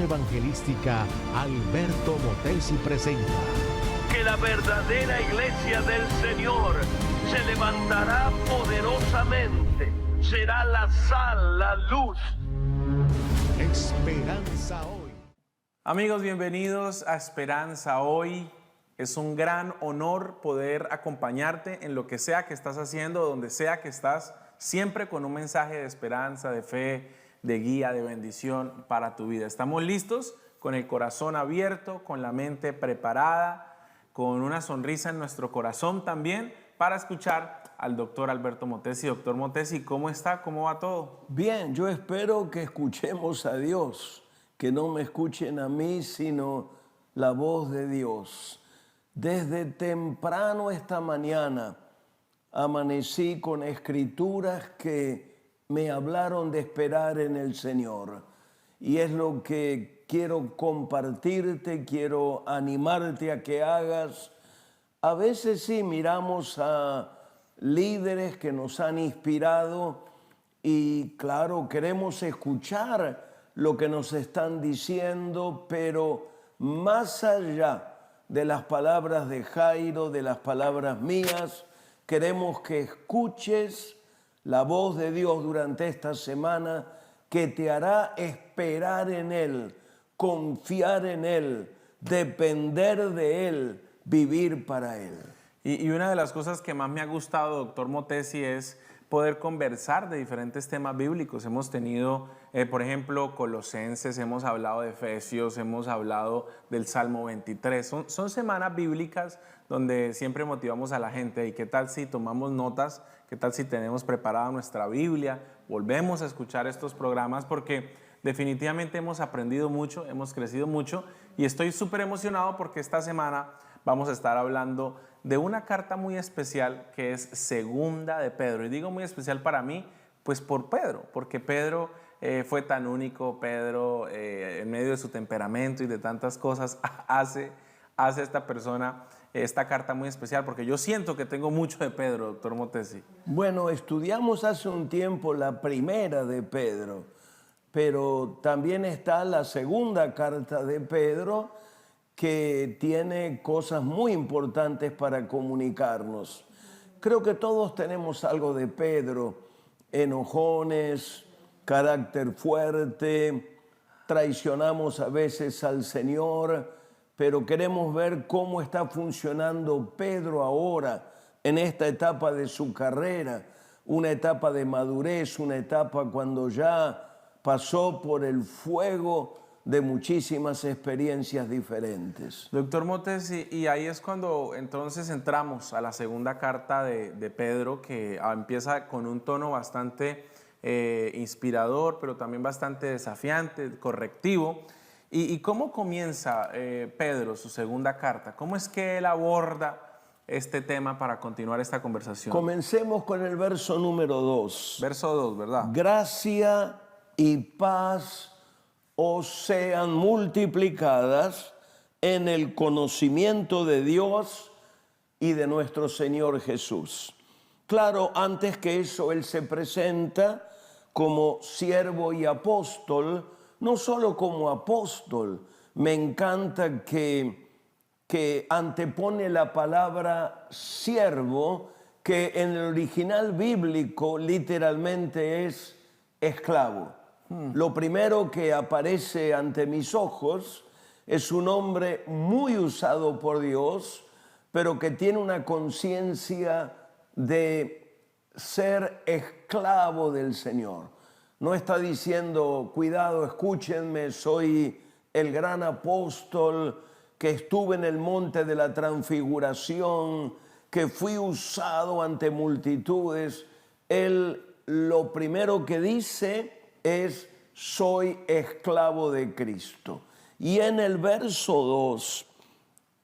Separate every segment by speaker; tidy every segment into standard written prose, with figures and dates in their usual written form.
Speaker 1: Evangelística Alberto Motesi presenta
Speaker 2: que la verdadera iglesia del Señor se levantará poderosamente, será la sal, la luz.
Speaker 1: Esperanza Hoy.
Speaker 3: Amigos, bienvenidos a Esperanza Hoy. Es un gran honor poder acompañarte en lo que sea que estás haciendo, donde sea que estás, siempre con un mensaje de esperanza, de fe, de guía, de bendición para tu vida. Estamos listos, con el corazón abierto, con la mente preparada, con una sonrisa en nuestro corazón también, para escuchar al doctor Alberto Motesi. Doctor Motesi, ¿cómo está? ¿Cómo va todo?
Speaker 4: Bien, yo espero que escuchemos a Dios, que no me escuchen a mí, sino la voz de Dios. Desde temprano esta mañana amanecí con escrituras que me hablaron de esperar en el Señor. Y es lo que quiero compartirte, quiero animarte a que hagas. A veces sí miramos a líderes que nos han inspirado y claro, queremos escuchar lo que nos están diciendo, pero más allá de las palabras de Jairo, de las palabras mías, queremos que escuches la voz de Dios durante esta semana que te hará esperar en Él, confiar en Él, depender de Él, vivir para Él.
Speaker 3: Y una de las cosas que más me ha gustado, doctor Motesi, es poder conversar de diferentes temas bíblicos. Hemos tenido, por ejemplo, Colosenses, hemos hablado de Efesios, hemos hablado del Salmo 23. Son semanas bíblicas donde siempre motivamos a la gente. ¿Y qué tal si tomamos notas? ¿Qué tal si tenemos preparada nuestra Biblia? Volvemos a escuchar estos programas porque definitivamente hemos aprendido mucho, hemos crecido mucho y estoy súper emocionado porque esta semana vamos a estar hablando de una carta muy especial que es Segunda de Pedro. Y digo muy especial para mí, pues por Pedro, porque Pedro fue tan único. Pedro, en medio de su temperamento y de tantas cosas, hace esta persona esta carta muy especial, porque yo siento que tengo mucho de Pedro, doctor Motesi.
Speaker 4: Bueno, estudiamos hace un tiempo la primera de Pedro, pero también está la segunda carta de Pedro, que tiene cosas muy importantes para comunicarnos. Creo que todos tenemos algo de Pedro: enojones, carácter fuerte, traicionamos a veces al Señor, pero queremos ver cómo está funcionando Pedro ahora en esta etapa de su carrera, una etapa de madurez, una etapa cuando ya pasó por el fuego de muchísimas experiencias diferentes.
Speaker 3: Doctor Motesi, y ahí es cuando entonces entramos a la segunda carta de Pedro, que empieza con un tono bastante inspirador, pero también bastante desafiante, correctivo. ¿Y cómo comienza Pedro su segunda carta? ¿Cómo es que él aborda este tema para continuar esta conversación?
Speaker 4: Comencemos con el verso número 2.
Speaker 3: Verso 2, ¿verdad?
Speaker 4: Gracia y paz os sean multiplicadas en el conocimiento de Dios y de nuestro Señor Jesús. Claro, antes que eso, Él se presenta como siervo y apóstol, no solo como apóstol. Me encanta que antepone la palabra siervo, que en el original bíblico literalmente es esclavo. Lo primero que aparece ante mis ojos es un hombre muy usado por Dios, pero que tiene una conciencia de ser esclavo del Señor. No está diciendo, cuidado, escúchenme, soy el gran apóstol que estuve en el monte de la transfiguración, que fui usado ante multitudes. Él lo primero que dice es: soy esclavo de Cristo. Y en el verso 2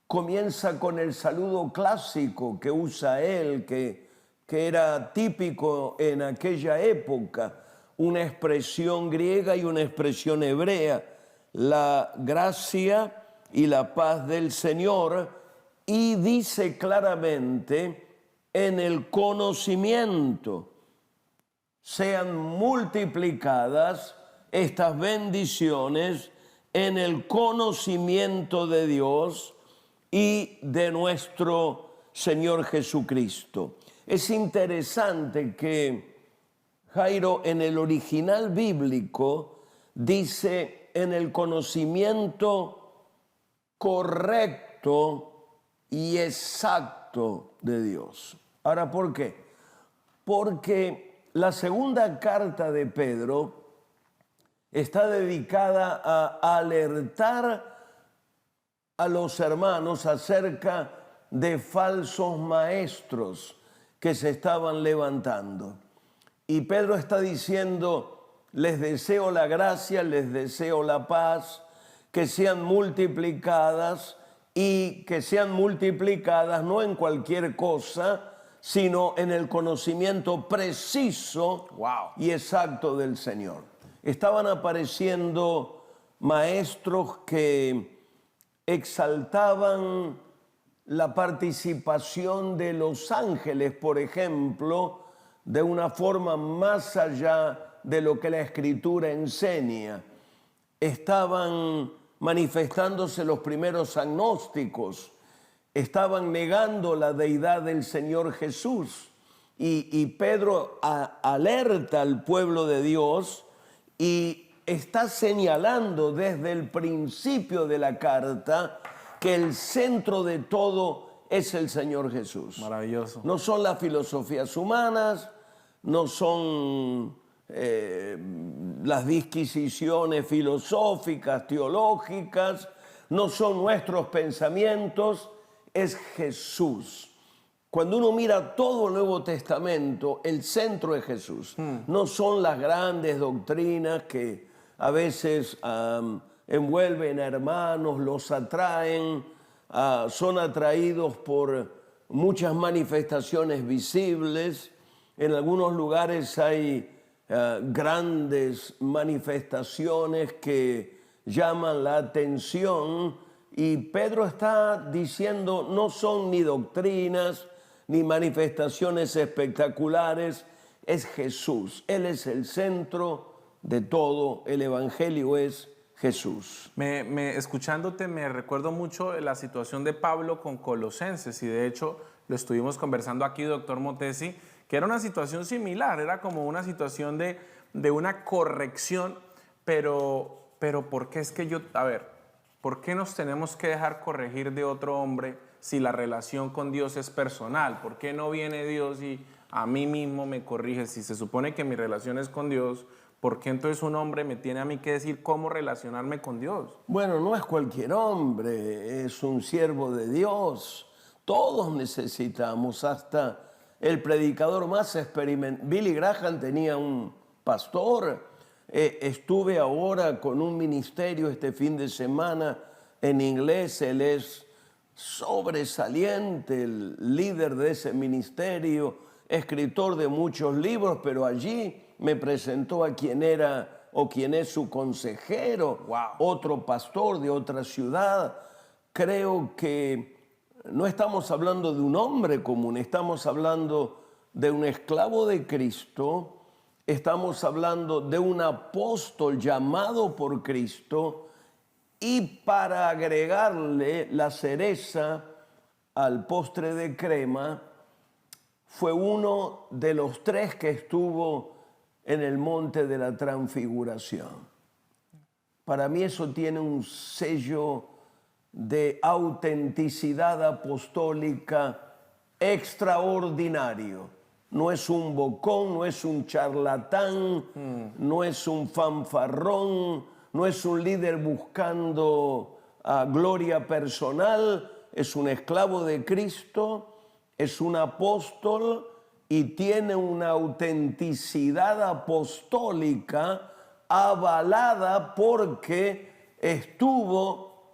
Speaker 4: comienza con el saludo clásico que usa él, que era típico en aquella época, una expresión griega y una expresión hebrea: la gracia y la paz del Señor. Y dice claramente: en el conocimiento sean multiplicadas estas bendiciones en el conocimiento de Dios y de nuestro Señor Jesucristo. Es interesante que Jairo en el original bíblico dice en el conocimiento correcto y exacto de Dios. Ahora, ¿por qué? Porque la segunda carta de Pedro está dedicada a alertar a los hermanos acerca de falsos maestros que se estaban levantando. Y Pedro está diciendo, les deseo la gracia, les deseo la paz, que sean multiplicadas y que sean multiplicadas no en cualquier cosa, sino en el conocimiento preciso y exacto del Señor. Estaban apareciendo maestros que exaltaban la participación de los ángeles, por ejemplo, de una forma más allá de lo que la Escritura enseña. Estaban manifestándose los primeros agnósticos, estaban negando la deidad del Señor Jesús. Y Pedro alerta al pueblo de Dios y está señalando desde el principio de la carta que el centro de todo es el Señor Jesús.
Speaker 3: Maravilloso.
Speaker 4: No son las filosofías humanas, no son las disquisiciones filosóficas, teológicas, no son nuestros pensamientos, es Jesús. Cuando uno mira todo el Nuevo Testamento, el centro es Jesús. No son las grandes doctrinas que a veces envuelven a hermanos, los atraen, son atraídos por muchas manifestaciones visibles. En algunos lugares hay grandes manifestaciones que llaman la atención, y Pedro está diciendo no son ni doctrinas ni manifestaciones espectaculares, es Jesús. Él es el centro de todo, el Evangelio es Jesús.
Speaker 3: Escuchándote me recuerdo mucho la situación de Pablo con Colosenses, y de hecho lo estuvimos conversando aquí, doctor Motesi, que era una situación similar, era como una situación de una corrección, pero ¿por qué es que ¿por qué nos tenemos que dejar corregir de otro hombre si la relación con Dios es personal? ¿Por qué no viene Dios y a mí mismo me corrige? Si se supone que mi relación es con Dios, ¿por qué entonces un hombre me tiene a mí que decir cómo relacionarme con Dios?
Speaker 4: Bueno, no es cualquier hombre, es un siervo de Dios. Todos necesitamos, hasta el predicador más experimentado. Billy Graham tenía un pastor. Estuve ahora con un ministerio este fin de semana en inglés. Él es sobresaliente, el líder de ese ministerio, escritor de muchos libros, pero allí me presentó a quien era o quien es su consejero, otro pastor de otra ciudad. Creo que no estamos hablando de un hombre común, estamos hablando de un esclavo de Cristo. Estamos hablando de un apóstol llamado por Cristo, y para agregarle la cereza al postre de crema, fue uno de los tres que estuvo en el monte de la transfiguración. Para mí eso tiene un sello de autenticidad apostólica extraordinario. No es un bocón, no es un charlatán, no es un fanfarrón, no es un líder buscando gloria personal, es un esclavo de Cristo, es un apóstol y tiene una autenticidad apostólica avalada porque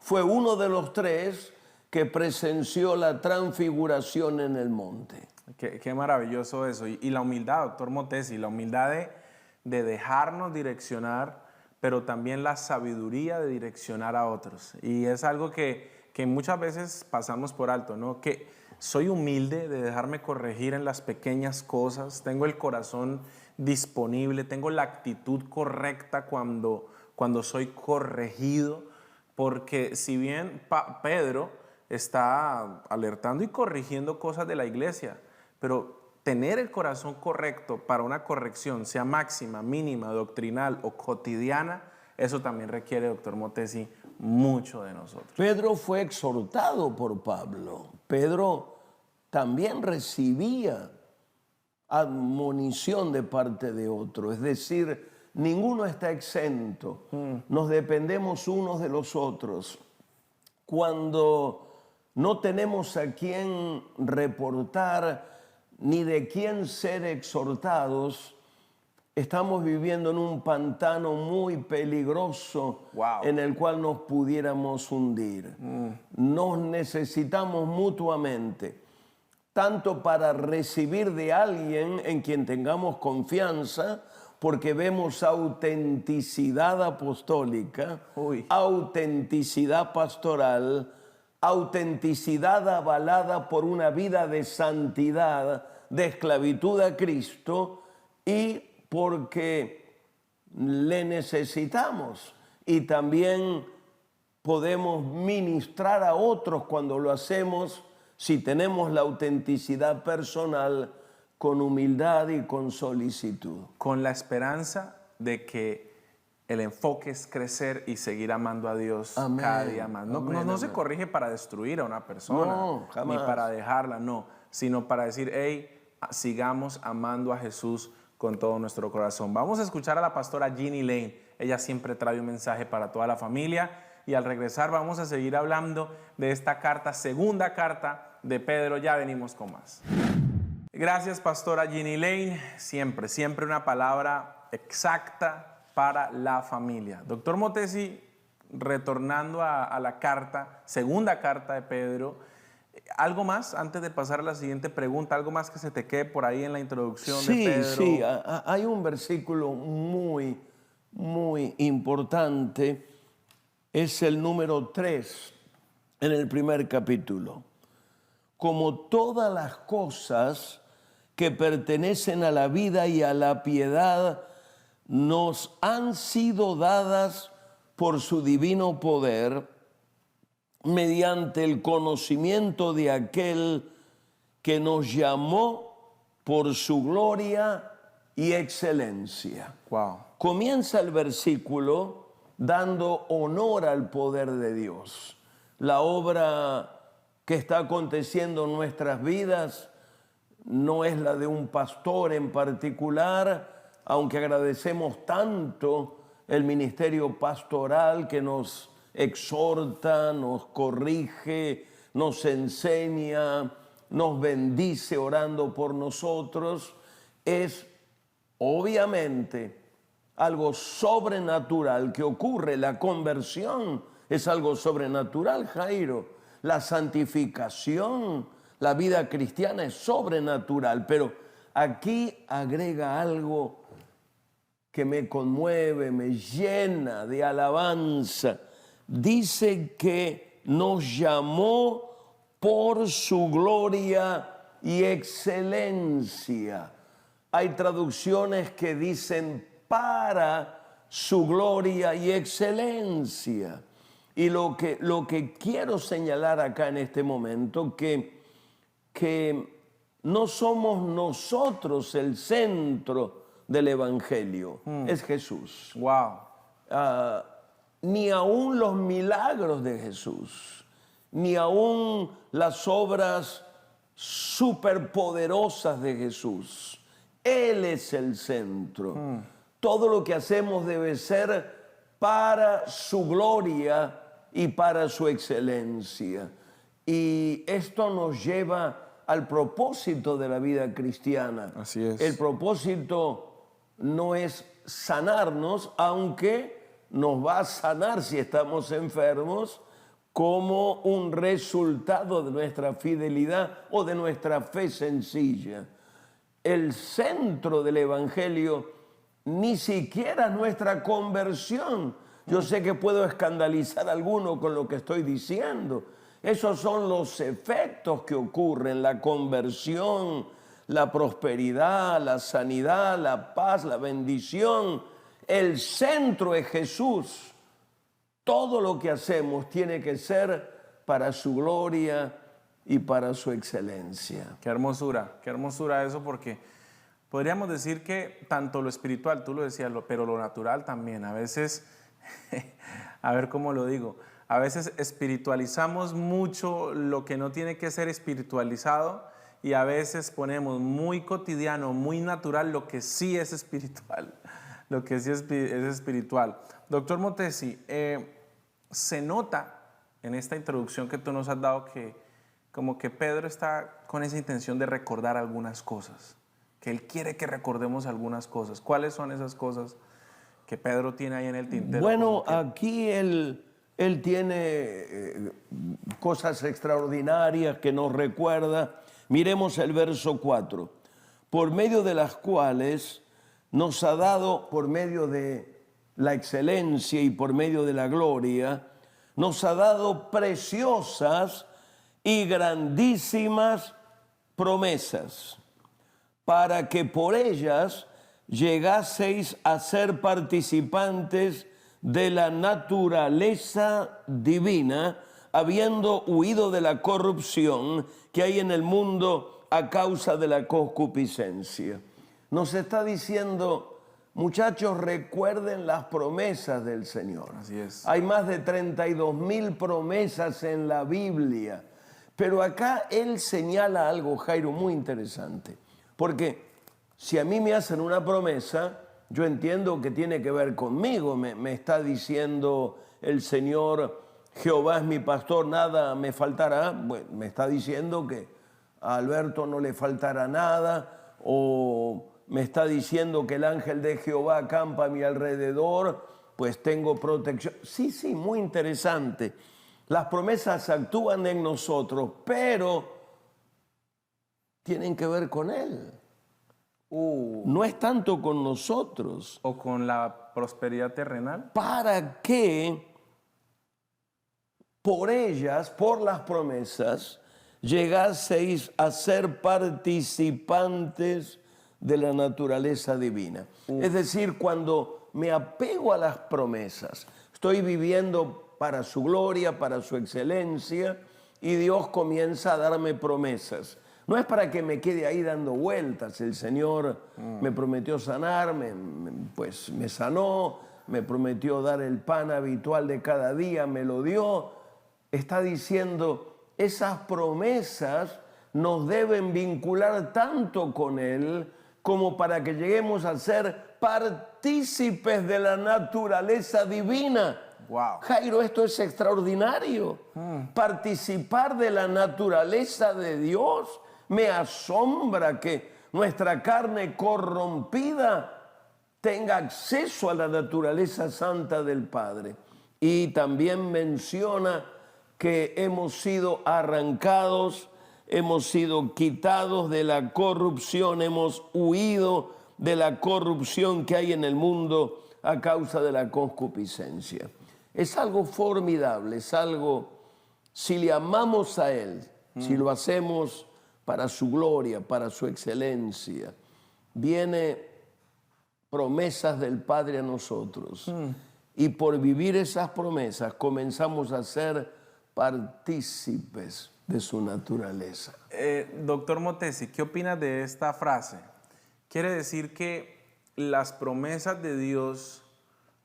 Speaker 4: fue uno de los tres que presenció la transfiguración en el monte.
Speaker 3: Qué maravilloso eso. Y la humildad, doctor Motesi, la humildad de dejarnos direccionar, pero también la sabiduría de direccionar a otros. Y es algo que muchas veces pasamos por alto, ¿no? Que soy humilde de dejarme corregir en las pequeñas cosas, tengo el corazón disponible, tengo la actitud correcta cuando soy corregido, porque si bien Pedro está alertando y corrigiendo cosas de la iglesia, pero tener el corazón correcto para una corrección, sea máxima, mínima, doctrinal o cotidiana, eso también requiere, doctor Motesi, mucho de nosotros.
Speaker 4: Pedro fue exhortado por Pablo. Pedro también recibía admonición de parte de otro. Es decir, ninguno está exento. Nos dependemos unos de los otros. Cuando no tenemos a quién reportar ni de quién ser exhortados, estamos viviendo en un pantano muy peligroso en el cual nos pudiéramos hundir. Nos necesitamos mutuamente, tanto para recibir de alguien en quien tengamos confianza, porque vemos autenticidad apostólica, autenticidad pastoral, autenticidad avalada por una vida de santidad, de esclavitud a Cristo, y porque le necesitamos. Y también podemos ministrar a otros cuando lo hacemos, si tenemos la autenticidad personal, con humildad y con solicitud.
Speaker 3: Con la esperanza de que el enfoque es crecer y seguir amando a Dios cada día más. No se corrige para destruir a una persona, ni para dejarla, no, sino para decir, hey, sigamos amando a Jesús con todo nuestro corazón. Vamos a escuchar a la pastora Ginny Lane. Ella siempre trae un mensaje para toda la familia, y al regresar vamos a seguir hablando de esta carta, segunda carta de Pedro. Ya venimos con más. Gracias, pastora Ginny Lane. Siempre una palabra exacta para la familia. Doctor Motesi, retornando a la carta, segunda carta de Pedro, ¿algo más antes de pasar a la siguiente pregunta? ¿Algo más que se te quede por ahí en la introducción de Pedro?
Speaker 4: Sí, hay un versículo muy importante, es el número 3 en el primer capítulo. Como todas las cosas que pertenecen a la vida y a la piedad nos han sido dadas por su divino poder, mediante el conocimiento de aquel que nos llamó por su gloria y excelencia. Comienza el versículo dando honor al poder de Dios. La obra que está aconteciendo en nuestras vidas no es la de un pastor en particular, aunque agradecemos tanto el ministerio pastoral que nos exhorta, nos corrige, nos enseña, nos bendice orando por nosotros. Es obviamente algo sobrenatural que ocurre. La conversión es algo sobrenatural, Jairo. La santificación, la vida cristiana es sobrenatural, pero aquí agrega algo que me conmueve, me llena de alabanza. Dice que nos llamó por su gloria y excelencia. Hay traducciones que dicen para su gloria y excelencia. Y lo que quiero señalar acá en este momento, que no somos nosotros el centro del Evangelio, es Jesús. Ni aún los milagros de Jesús, ni aún las obras superpoderosas de Jesús. Él es el centro. Todo lo que hacemos debe ser para su gloria y para su excelencia. Y esto nos lleva al propósito de la vida cristiana.
Speaker 3: Así es.
Speaker 4: El propósito no es sanarnos, aunque nos va a sanar si estamos enfermos, como un resultado de nuestra fidelidad o de nuestra fe sencilla. El centro del Evangelio ni siquiera es nuestra conversión. Yo sé que puedo escandalizar a alguno con lo que estoy diciendo. Esos son los efectos que ocurren: la conversión, la prosperidad, la sanidad, la paz, la bendición. El centro es Jesús. todo lo que hacemos tiene que ser para su gloria y para su excelencia.
Speaker 3: Qué hermosura eso, porque podríamos decir que tanto lo espiritual, tú lo decías, pero lo natural también. A veces, a ver cómo lo digo, a veces espiritualizamos mucho lo que no tiene que ser espiritualizado y a veces ponemos muy cotidiano, muy natural lo que sí es espiritual, lo que sí es espiritual. Doctor Motesi, se nota en esta introducción que tú nos has dado que como que Pedro está con esa intención de recordar algunas cosas, que él quiere que recordemos algunas cosas. ¿Cuáles son esas cosas que Pedro tiene ahí en el tintero?
Speaker 4: Bueno, aquí él tiene cosas extraordinarias que nos recuerda. Miremos el verso 4. Por medio de las cuales nos ha dado, por medio de la excelencia y por medio de la gloria, nos ha dado preciosas y grandísimas promesas, para que por ellas llegaseis a ser participantes de la naturaleza divina, habiendo huido de la corrupción que hay en el mundo a causa de la concupiscencia. Nos está diciendo, muchachos, recuerden las promesas del Señor.
Speaker 3: Así es.
Speaker 4: Hay más de 32,000 promesas en la Biblia. Pero acá él señala algo, Jairo, muy interesante. Porque si a mí me hacen una promesa, yo entiendo que tiene que ver conmigo. Me está diciendo el Señor, Jehová es mi pastor, nada me faltará. Bueno, me está diciendo que a Alberto no le faltará nada. O me está diciendo que el ángel de Jehová acampa a mi alrededor, pues tengo protección. Sí, muy interesante. Las promesas actúan en nosotros, pero tienen que ver con Él. No es tanto con nosotros.
Speaker 3: ¿O con la prosperidad terrenal?
Speaker 4: Para que por ellas, por las promesas, llegaseis a ser participantes de la naturaleza divina. Es decir, cuando me apego a las promesas, estoy viviendo para su gloria, para su excelencia, y Dios comienza a darme promesas. No es para que me quede ahí dando vueltas. El Señor me prometió sanar, pues me sanó, me prometió dar el pan habitual de cada día, me lo dio. Está diciendo, esas promesas nos deben vincular tanto con Él como para que lleguemos a ser partícipes de la naturaleza divina.
Speaker 3: Wow.
Speaker 4: Jairo, esto es extraordinario. Participar de la naturaleza de Dios. Me asombra que nuestra carne corrompida tenga acceso a la naturaleza santa del Padre. Y también menciona que hemos sido arrancados, hemos sido quitados de la corrupción, hemos huido de la corrupción que hay en el mundo a causa de la concupiscencia. Es algo formidable, es algo, si le amamos a Él, si lo hacemos para su gloria, para su excelencia, viene promesas del Padre a nosotros. Y por vivir esas promesas comenzamos a ser partícipes de su naturaleza.
Speaker 3: Doctor Motesi, ¿qué opinas de esta frase? Quiere decir que las promesas de Dios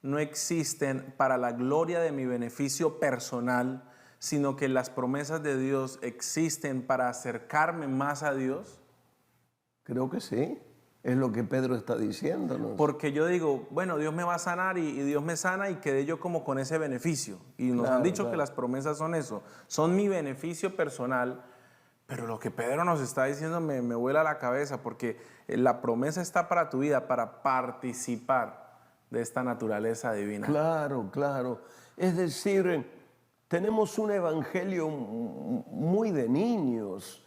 Speaker 3: no existen para la gloria de mi beneficio personal, sino que las promesas de Dios existen para acercarme más a Dios.
Speaker 4: Creo que sí, es lo que Pedro está diciéndonos.
Speaker 3: Porque yo digo, bueno, Dios me va a sanar y Dios me sana y quedé yo como con ese beneficio. Y nos han dicho que las promesas son eso, son mi beneficio personal. Pero lo que Pedro nos está diciendo me vuela la cabeza, porque la promesa está para tu vida, para participar de esta naturaleza divina.
Speaker 4: Claro, claro. Es decir, tenemos un evangelio muy de niños.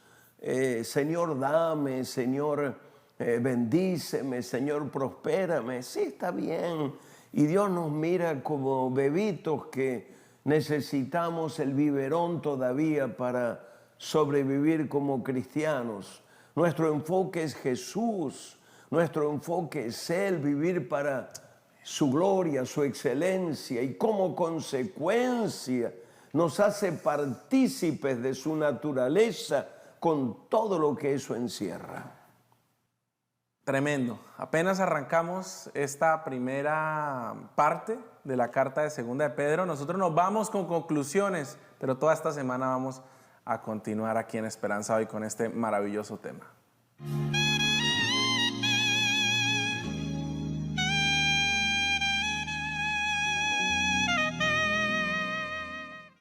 Speaker 4: Señor, dame, Señor, bendíceme, Señor, prospérame. Sí, está bien. Y Dios nos mira como bebitos que necesitamos el biberón todavía para sobrevivir como cristianos. Nuestro enfoque es Jesús. Nuestro enfoque es Él, vivir para su gloria, su excelencia, y como consecuencia nos hace partícipes de su naturaleza con todo lo que eso encierra.
Speaker 3: Tremendo. Apenas arrancamos esta primera parte de la carta de Segunda de Pedro. Nosotros nos vamos con conclusiones, pero toda esta semana vamos a continuar aquí en Esperanza Hoy con este maravilloso tema.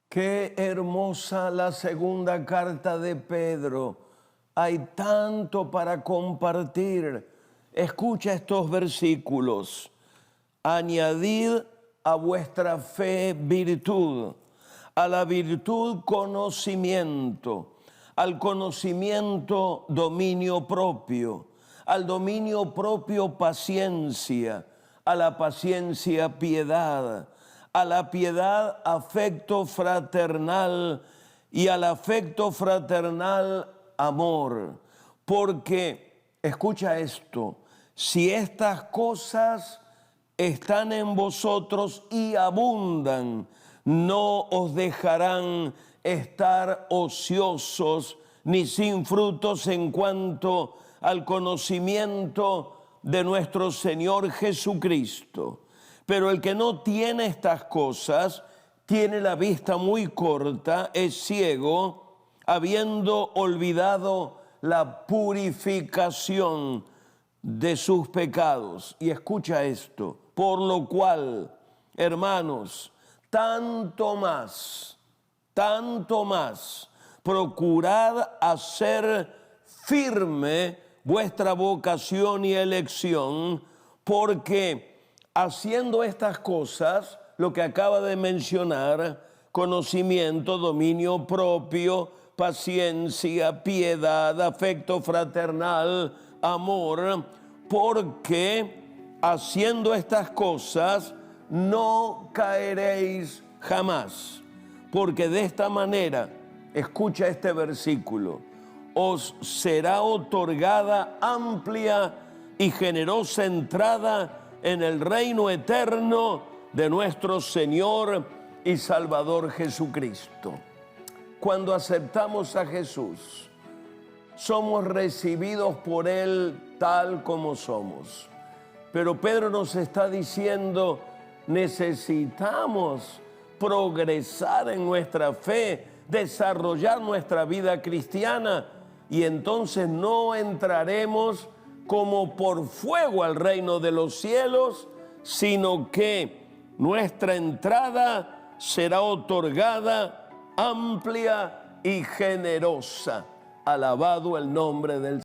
Speaker 4: Qué hermosa la segunda carta de Pedro. Hay tanto para compartir. Escucha estos versículos. Añadid a vuestra fe virtud, a la virtud conocimiento, al conocimiento dominio propio, al dominio propio paciencia, a la paciencia piedad, a la piedad afecto fraternal y al afecto fraternal amor. Porque, escucha esto, si estas cosas están en vosotros y abundan, no os dejarán estar ociosos ni sin frutos en cuanto al conocimiento de nuestro Señor Jesucristo. Pero el que no tiene estas cosas, tiene la vista muy corta, es ciego, habiendo olvidado la purificación de sus pecados. Y escucha esto, por lo cual, hermanos, tanto más, procurad hacer firme vuestra vocación y elección, porque haciendo estas cosas, lo que acaba de mencionar, conocimiento, dominio propio, paciencia, piedad, afecto fraternal, amor, porque haciendo estas cosas no caeréis jamás. Porque de esta manera, escucha este versículo, os será otorgada amplia y generosa entrada en el reino eterno de nuestro Señor y Salvador Jesucristo. Cuando aceptamos a Jesús, somos recibidos por Él tal como somos. Pero Pedro nos está diciendo, necesitamos progresar en nuestra fe, desarrollar nuestra vida cristiana, y entonces no entraremos como por fuego al reino de los cielos, sino que nuestra entrada será otorgada, amplia y generosa. Alabado el nombre del Señor.